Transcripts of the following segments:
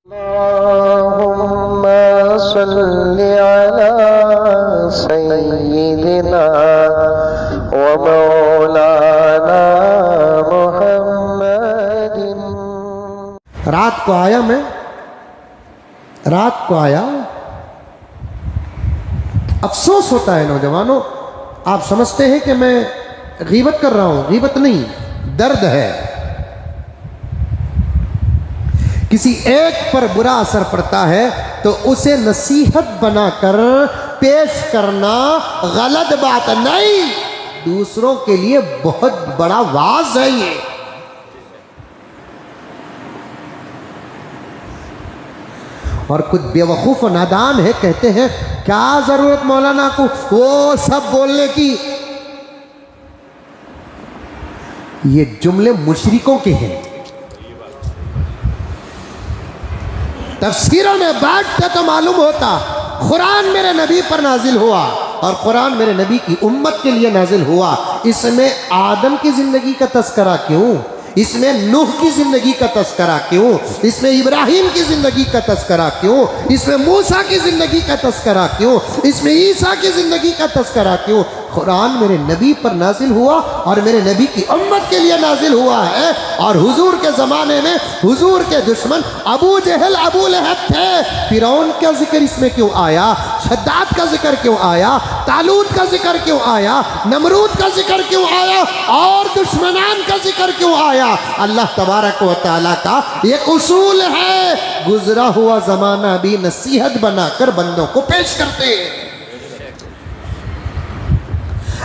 अल्लाहुम्मा सल्लि अला सय्यिदिना व मौलाना मुहम्मदिन। रात को आया मैं, रात को आया। अफसोस होता है नौजवानों, आप समझते हैं कि मैं गीबत कर रहा हूं, गीबत नहीं, दर्द है। किसी एक पर बुरा असर पड़ता है तो उसे नसीहत बनाकर पेश करना गलत बात नहीं, दूसरों के लिए बहुत बड़ा वाज है ये। और कुछ बेवकूफ और नादान है, कहते हैं क्या जरूरत मौलाना को वो सब बोलने की। ये जुमले मुशरिकों के हैं। तफसीरों में बैठते तो मालूम होता कुरान मेरे नबी पर नाजिल हुआ और कुरान मेरे नबी की उम्मत के लिए नाजिल हुआ। इसमें आदम की जिंदगी का तस्करा क्यों, इसमें नूह की जिंदगी का तस्करा क्यों, इसमें इब्राहिम की जिंदगी का तस्करा क्यों, इसमें मूसा की जिंदगी का तस्करा क्यों, इसमें ईसा की जिंदगी का तस्करा क्यों। कुरान मेरे नबी पर नाजिल हुआ और मेरे नबी की उम्मत के लिए नाजिल हुआ है। और हुजूर के ज़माने में हुजूर के दुश्मन अबू जहल अबू लहब थे, फिरौन का जिक्र इसमें क्यों आया, शद्दाद का जिक्र क्यों आया, तालूत का जिक्र क्यों आया, नमरूद का जिक्र क्यों आया और दुश्मनान का जिक्र क्यों आया। अल्लाह तबारक व तआला का एक उसूल है, गुजरा हुआ ज़माना भी नसीहत बनाकर बंदों को पेश करते हैं।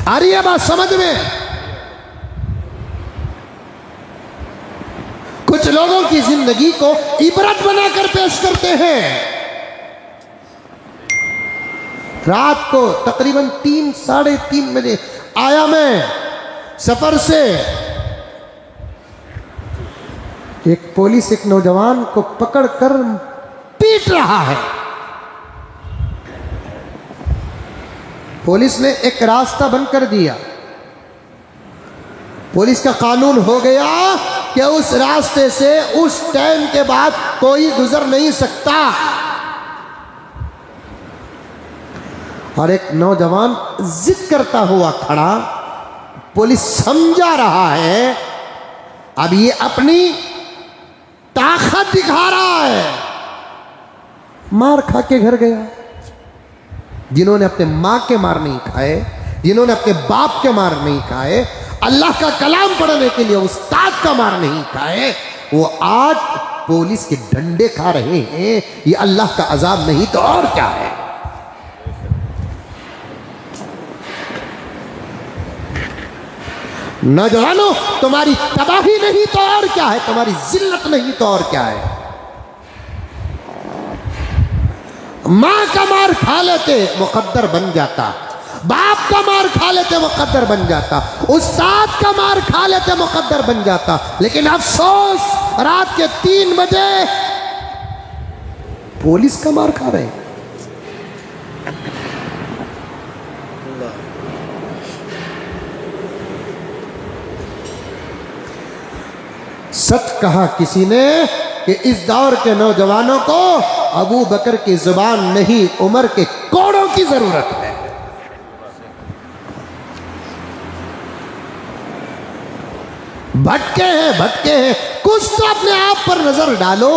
आ रही है बात समझ में? कुछ लोगों की जिंदगी को इबरत बनाकर पेश करते हैं। रात को तकरीबन 3 साढ़े 3 बजे आया मैं सफर से। एक पुलिस एक नौजवान को पकड़कर पीट रहा है। पुलिस ने एक रास्ता बंद कर दिया। पुलिस का कानून हो गया कि उस रास्ते से उस टाइम के बाद कोई गुजर नहीं सकता। और एक नौजवान जिद करता हुआ खड़ा, पुलिस समझा रहा है अब ये अपनी ताकत दिखा रहा है, मार खा के घर गया। जिन्होंने अपने माँ के मार नहीं खाए, जिन्होंने अपने बाप के मार नहीं खाए, अल्लाह का कलाम पढ़ने के लिए उस्ताद का मार नहीं खाए, वो आज पुलिस के डंडे खा रहे हैं। ये अल्लाह का अजाब नहीं तो और क्या है। नौजवानों, तुम्हारी तबाही नहीं तो और क्या है, तुम्हारी जिल्लत नहीं तो और क्या है। मां का मार खा लेते मुकद्दर बन जाता, बाप का मार खा लेते मुकद्दर बन जाता, उस्ताद का मार खा लेते मुकद्दर बन जाता। लेकिन अफसोस रात के 3 बजे पुलिस का मार खा रहे। सच कहा किसी ने कि इस दौर के नौजवानों को अबू बकर की जुबान नहीं, उमर के कोड़ों की जरूरत है। भटके हैं, कुछ तो अपने आप पर नजर डालो।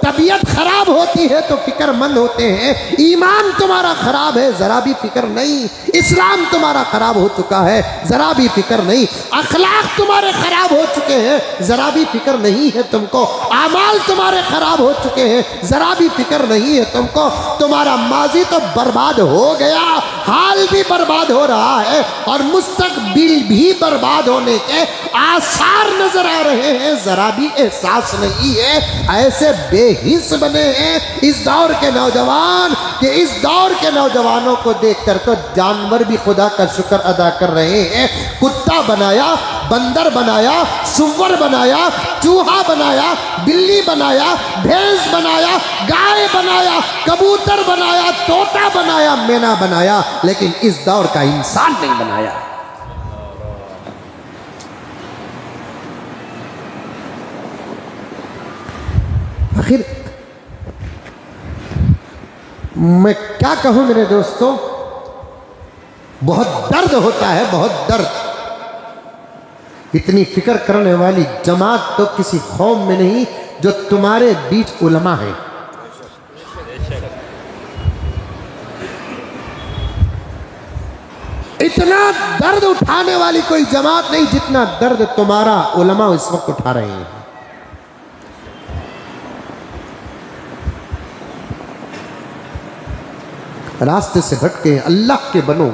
तबीयत खराब होती है तो फिक्रमंद होते हैं। ईमान तुम्हारा खराब है, जरा भी फिक्र नहीं। इस्लाम तुम्हारा खराब हो चुका है, जरा भी फिक्र नहीं। अखलाक तुम्हारे खराब हो चुके हैं, जरा भी फिक्र नहीं है तुमको। आमाल तुम्हारे खराब हो चुके हैं, जरा भी फिक्र नहीं है तुमको। तुम्हारा माजी तो बर्बाद हो गया, हाल भी बर्बाद हो रहा है और मुस्तकबिल भी बर्बाद होने के आसार नजर आ रहे हैं, जरा भी एहसास नहीं है। ऐसे बेहिस बने हैं इस दौर के नौजवान कि इस दौर के नौजवानों को देखकर तो जानवर भी खुदा का शुक्र अदा कर रहे हैं। कुत्ता बनाया, बंदर बनाया, सुअर बनाया, चूहा बनाया, बिल्ली बनाया, भैंस बनाया, गाय बनाया, कबूतर बनाया, तोता बनाया, मैना बनाया, लेकिन इस दौर का इंसान नहीं बनाया। आखिर मैं क्या कहूं मेरे दोस्तों, बहुत दर्द होता है, बहुत दर्द। इतनी फिक्र करने वाली जमात तो किसी कौम में नहीं जो तुम्हारे बीच उलमा है। इतना दर्द उठाने वाली कोई जमात नहीं जितना दर्द तुम्हारा उलमा इस वक्त उठा रहे हैं। रास्ते से भटके, अल्लाह के बनो,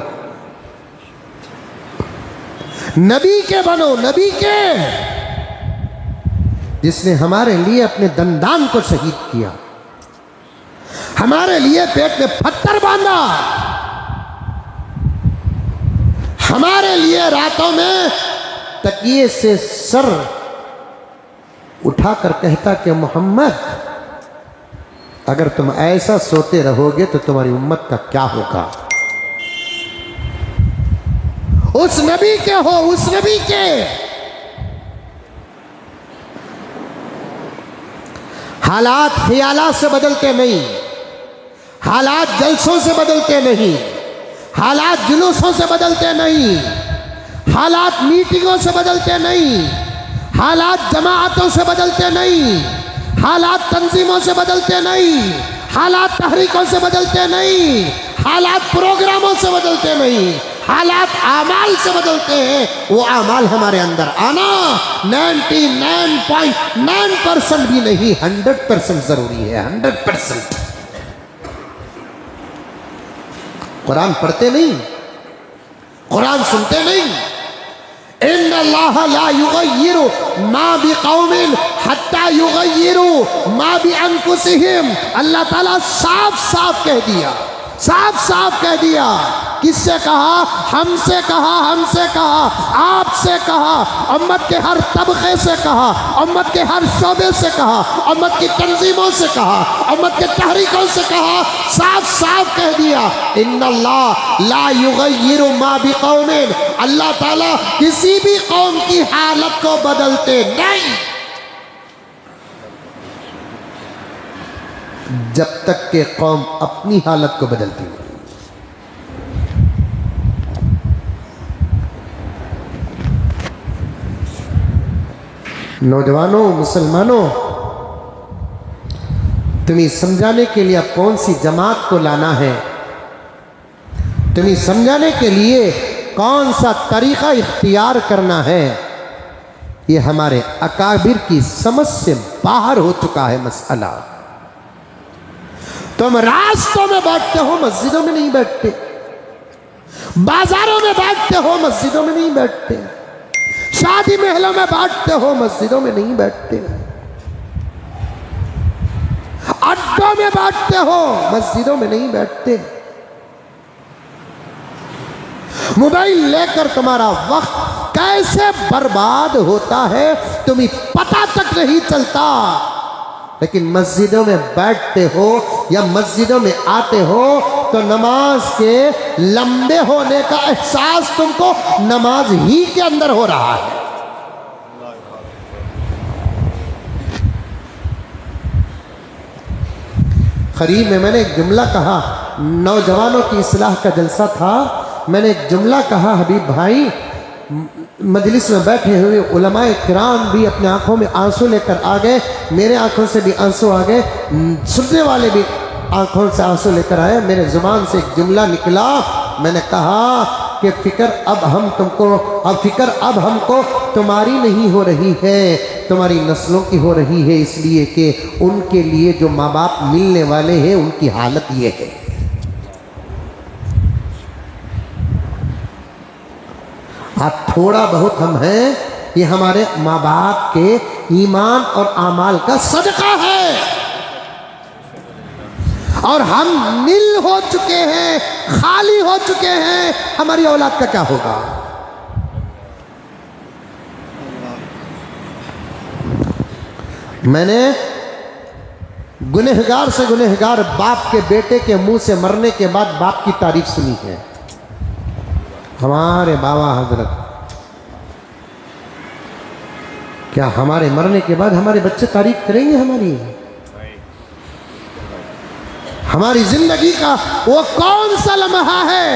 नबी के बनो, नबी के, जिसने हमारे लिए अपने दंदान को शहीद किया, हमारे लिए पेट में पत्थर बांधा, हमारे लिए रातों में तकिए से सर उठाकर कहता कि मोहम्मद अगर तुम ऐसा सोते रहोगे तो तुम्हारी उम्मत का क्या होगा। उस नबी के हो, उस नबी के। हालात ख्यालात से बदलते नहीं, हालात जलसों से बदलते नहीं, हालात जुलूसों से बदलते नहीं, हालात मीटिंगों से बदलते नहीं, हालात जमाअतों से बदलते नहीं, हालात तंजीमों से बदलते नहीं, हालात तहरीकों से बदलते नहीं, हालात प्रोग्रामों से बदलते नहीं, हालात आमाल से बदलते हैं। वो आमाल हमारे अंदर आना 99.9% भी नहीं, 100% जरूरी है, 100%। कुरान पढ़ते नहीं, कुरान सुनते नहीं। इन्नल्लाह ला युगय्यिरु मा बिकौमिन हत्ता युगय्यिरु मा बिअनफुसिहिम। अल्लाह ताला साफ साफ कह दिया, साफ साफ कह दिया। किससे कहा? हमसे कहा, हमसे कहा, आपसे कहा, उम्मत के हर तबके से कहा, उम्मत के हर शोबे से कहा, उम्मत की तंजीमों से कहा, उम्मत के तहरीकों से कहा, साफ साफ कह दिया इन्नल्लाह ला युगय्यिरु मा बिकौमिन। अल्लाह ताला किसी भी कौम की हालत को बदलते नहीं जब तक के कौम अपनी हालत को बदलती नहीं। नौजवानों, मुसलमानों, तुम्हें समझाने के लिए अब कौन सी जमात को लाना है, तुम्हें समझाने के लिए कौन सा तरीका इख्तियार करना है, ये हमारे अकाबिर की समझ से बाहर हो चुका है मसला। तुम रास्तों में बैठते हो, मस्जिदों में नहीं बैठते, बाजारों में बैठते हो, मस्जिदों में नहीं बैठते, शादी महलों में बैठते हो, मस्जिदों में नहीं बैठते, अड्डों में बैठते हो, मस्जिदों में नहीं बैठते। मोबाइल लेकर तुम्हारा वक्त कैसे बर्बाद होता है तुम्हें पता तक नहीं चलता, लेकिन मस्जिदों में बैठते हो या मस्जिदों में आते हो तो नमाज के लंबे होने का एहसास तुमको नमाज ही के अंदर हो रहा है। करीब में मैंने एक जुमला कहा, नौजवानों की इस्लाह का जलसा था, मैंने एक जुमला कहा, हबीब भाई मजलिस में बैठे हुए उलमाए किराम भी अपने आंखों में आंसू लेकर आ गए, मेरे आंखों से भी आंसू आ गए, सुनने वाले भी आंखों से आंसू लेकर आए। मेरे जुबान से एक जुमला निकला, मैंने कहा कि फिक्र अब हमको तुम्हारी नहीं हो रही है, तुम्हारी नस्लों की हो रही है, इसलिए कि उनके लिए जो माँ बाप मिलने वाले हैं उनकी हालत ये है। आज थोड़ा बहुत हम हैं, ये हमारे माँ बाप के ईमान और आमाल का सदका है, और हम नील हो चुके हैं, खाली हो चुके हैं, हमारी औलाद का क्या होगा। मैंने गुनहगार से गुनहगार बाप के बेटे के मुंह से मरने के बाद बाप की तारीफ सुनी है। हमारे बाबा हजरत, क्या हमारे मरने के बाद हमारे बच्चे तारीफ करेंगे हमारी? हमारी जिंदगी का वो कौन सा लम्हा है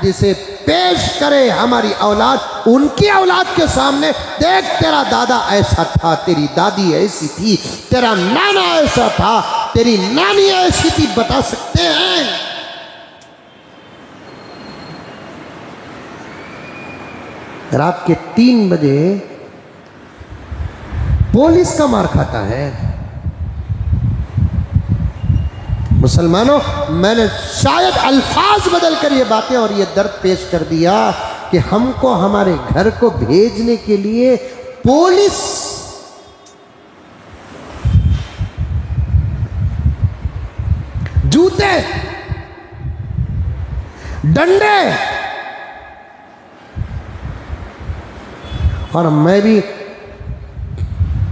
जिसे पेश करे हमारी औलाद, उनकी औलाद के सामने, देख तेरा दादा ऐसा था, तेरी दादी ऐसी थी, तेरा नाना ऐसा था, तेरी नानी ऐसी थी, बता सकते हैं? रात के 3 बजे पुलिस का मार खाता है। मुसलमानों, मैंने शायद अल्फाज बदल कर ये बातें और ये दर्द पेश कर दिया कि हमको हमारे घर को भेजने के लिए पुलिस जूते, डंडे, और मैं भी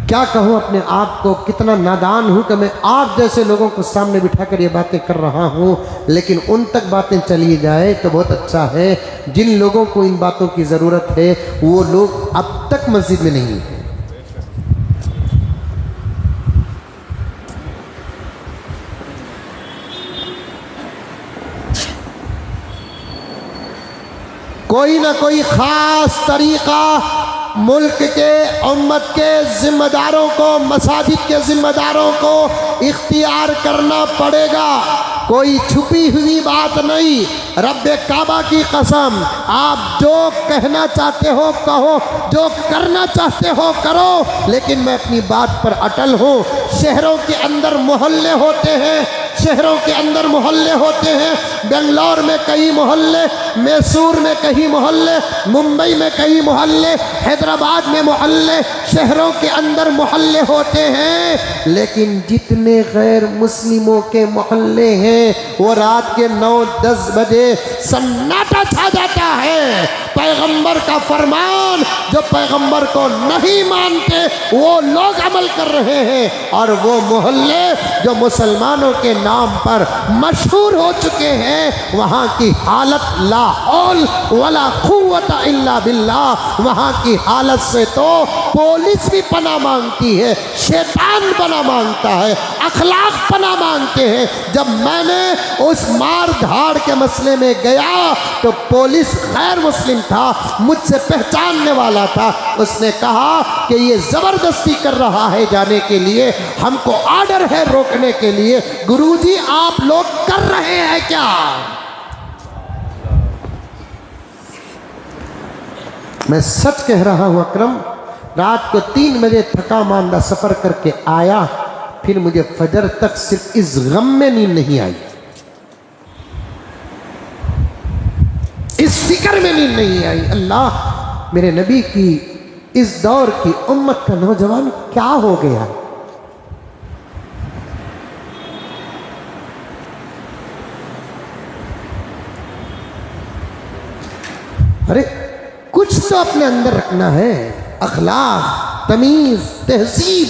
क्या कहूं अपने आप को, कितना नादान हूं कि मैं आप जैसे लोगों को सामने बिठाकर ये बातें कर रहा हूं, लेकिन उन तक बातें चली जाए तो बहुत अच्छा है। जिन लोगों को इन बातों की ज़रूरत है वो लोग अब तक मस्जिद में नहीं है। कोई ना कोई खास तरीका मुल्क के, उम्मत के जिम्मेदारों को, मसाजिद के जिम्मेदारों को इख्तियार करना पड़ेगा। कोई छुपी हुई बात नहीं। रब्बे काबा की कसम, आप जो कहना चाहते हो कहो, जो करना चाहते हो करो, लेकिन मैं अपनी बात पर अटल हूँ। शहरों के अंदर मोहल्ले होते हैं, शहरों के अंदर मोहल्ले होते हैं। बेंगलोर में कई मोहल्ले, मैसूर में कई मोहल्ले, मुंबई में कई मोहल्ले, हैदराबाद में मोहल्ले, शहरों के अंदर मोहल्ले होते हैं। लेकिन जितने गैर मुस्लिमों के मोहल्ले हैं वो रात के 9-10 बजे सन्नाटा छा जाता है। पैगंबर का फरमान जो पैगंबर को नहीं मानते वो लोग अमल कर रहे हैं, और वो मोहल्ले जो मुसलमानों के नाम पर मशहूर हो चुके हैं, वहाँ की हालत ला हौल वला कुव्वत इल्ला बिल्लाह। वहाँ की हालत से तो पुलिस भी पनाह मांगती है, शैतान पनाह मांगता है, अखलाक पनाह मांगते हैं। जब मैंने उस मार धाड़ के मसले में गया तो पुलिस गैर मुस्लिम था, मुझसे पहचानने वाला था। उसने कहा कि ये जबरदस्ती कर रहा है जाने के लिए, हमको ऑर्डर है रोकने के लिए। गुरुजी आप लोग कर रहे हैं क्या? मैं सच कह रहा हूं अकरम, रात को 3 बजे थका मांदा सफर करके आया, फिर मुझे फजर तक सिर्फ इस गम में नींद नहीं आई, इस फिक्र में नींद नहीं आई। अल्लाह, मेरे नबी की इस दौर की उम्मत का नौजवान क्या हो गया? अरे कुछ तो अपने अंदर रखना है, अखलाक, तमीज, तहजीब।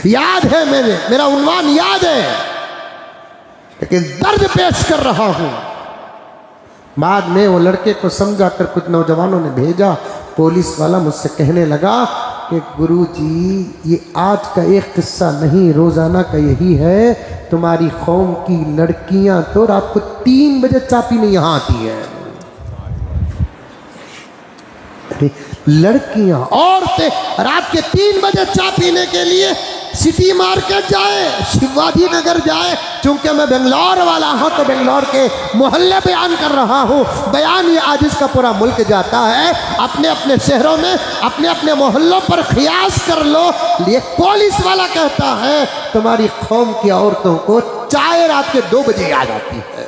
याद है मेरा उन्वान याद है, लेकिन दर्द पेश कर रहा हूं। बाद में वो लड़के को समझा कर कुछ नौजवानों ने भेजा, पुलिस वाला मुझसे कहने लगा कि गुरुजी ये आज का एक किस्सा नहीं, रोजाना का यही है। तुम्हारी कौम की लड़कियां तो रात को 3 बजे चाय पीने यहाँ आती है। लड़कियां, औरतें रात के 3 बजे चाय पीने के लिए सिटी मार्केट जाए, शिवाजी नगर जाए। चूंकि मैं बेंगलोर वाला हूं तो बेंगलोर के मोहल्ले बयान कर रहा हूं। बयान ये आज इसका पूरा मुल्क जाता है। अपने अपने शहरों में अपने अपने मोहल्लों पर खियास कर लो। ये पुलिस वाला कहता है तुम्हारी कौम की औरतों को चाय रात के 2 बजे याद आती है।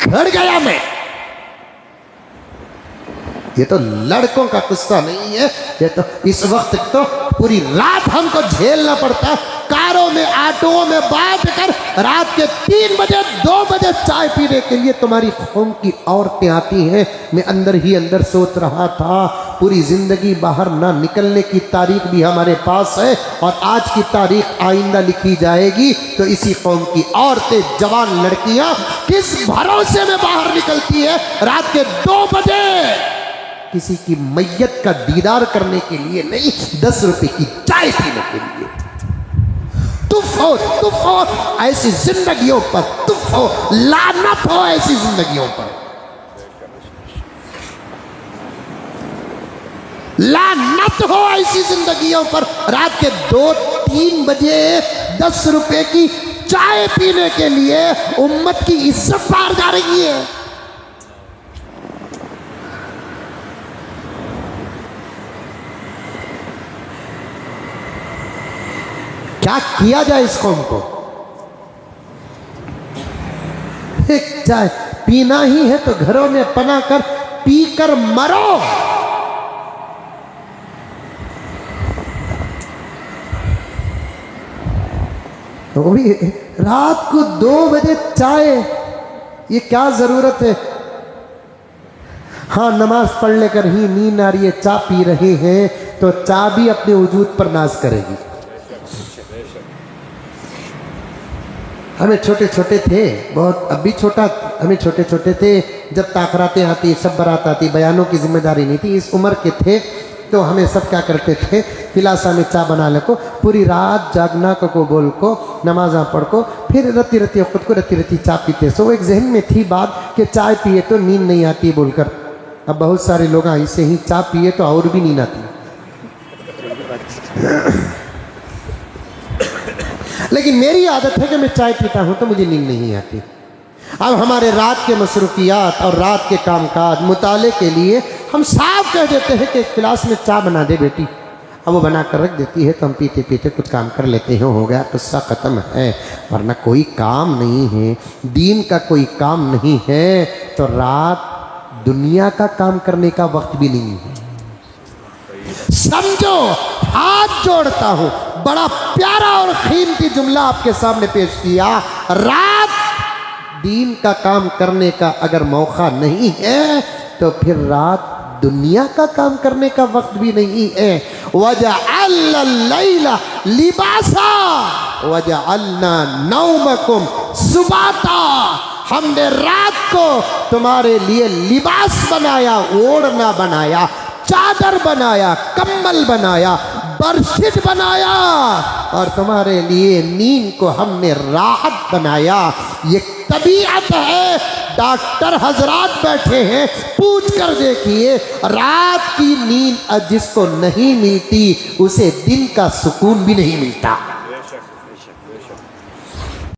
घर गया मैं। ये तो लड़कों का किस्सा नहीं है, ये तो इस वक्त तो पूरी रात हमको झेलना पड़ता है। कारों में, ऑटोओं में बैठ कर रात के 3 बजे 2 बजे चाय पीने के लिए तुम्हारी कौम की औरतें आती हैं। मैं अंदर ही अंदर सोच रहा था पूरी जिंदगी बाहर ना निकलने की तारीख भी हमारे पास है, और आज की तारीख आइंदा लिखी जाएगी तो इसी कौम की औरतें, जवान लड़कियां किस भरोसे में बाहर निकलती है रात के 2 बजे कि किसी की मैयत का दीदार करने के लिए नहीं, 10 रुपए की चाय पीने के लिए। तुफ हो ऐसी जिंदगियों पर, तुफ हो, लानत हो ऐसी जिंदगियों पर, लानत हो ऐसी जिंदगियों पर। रात के 2-3 बजे 10 रुपए की चाय पीने के लिए उम्मत की इज्जत बाहर जा रही है। क्या किया जाए इस कौम को? एक चाय पीना ही है तो घरों में पना कर पीकर मरो। तो भी रात को 2 बजे चाय, ये क्या जरूरत है? हाँ, नमाज पढ़ लेकर ही नींद आ रही है, चाय पी रहे हैं तो चाय भी अपने वजूद पर नाज करेगी। हमें छोटे छोटे थे बहुत, अब भी छोटा, हमें छोटे छोटे थे जब ताकरातें आती, सब बारात आती, बयानों की जिम्मेदारी नहीं थी, इस उम्र के थे तो हमें सब क्या करते थे, फिलासा में चा बना ले को, पूरी रात जागना को बोल को, नमाजा पढ़ को, फिर रती रती खुद को रती रती चा पीते। सो एक जहन में थी बात कि चाय पिए तो नींद नहीं आती बोलकर। अब बहुत सारे लोग ऐसे ही चा पिए तो और भी नींद आती। लेकिन मेरी आदत है कि मैं चाय पीता हूं तो मुझे नींद नहीं आती। अब हमारे रात के मसरूफियात और रात के कामकाज मुताले के लिए हम साफ कह देते हैं कि एक गिलास में चाय बना दे बेटी। अब वो बना कर रख देती है तो हम पीते पीते कुछ काम कर लेते हैं, हो गया किस्सा ख़त्म है। वरना कोई काम नहीं है, दीन का कोई काम नहीं है तो रात दुनिया का काम करने का वक्त भी नहीं है। समझो, हाथ जोड़ता हूं, बड़ा प्यारा और कीमती जुमला आपके सामने पेश किया। रात दीन का काम करने का अगर मौका नहीं है तो फिर रात दुनिया का काम करने का वक्त भी नहीं है। वजअलना लैला लिबासा वजअलना नौमकुम सुबाता, हमने रात को तुम्हारे लिए लिबास बनाया, ओढ़ना बनाया, चादर बनाया, कम्बल बनाया, बरशीट बनाया, और तुम्हारे लिए नींद को हमने राहत बनाया। ये तबीयत है। डॉक्टर हजरात बैठे हैं, पूछ कर देखिए, रात की नींद जिसको नहीं मिलती उसे दिन का सुकून भी नहीं मिलता।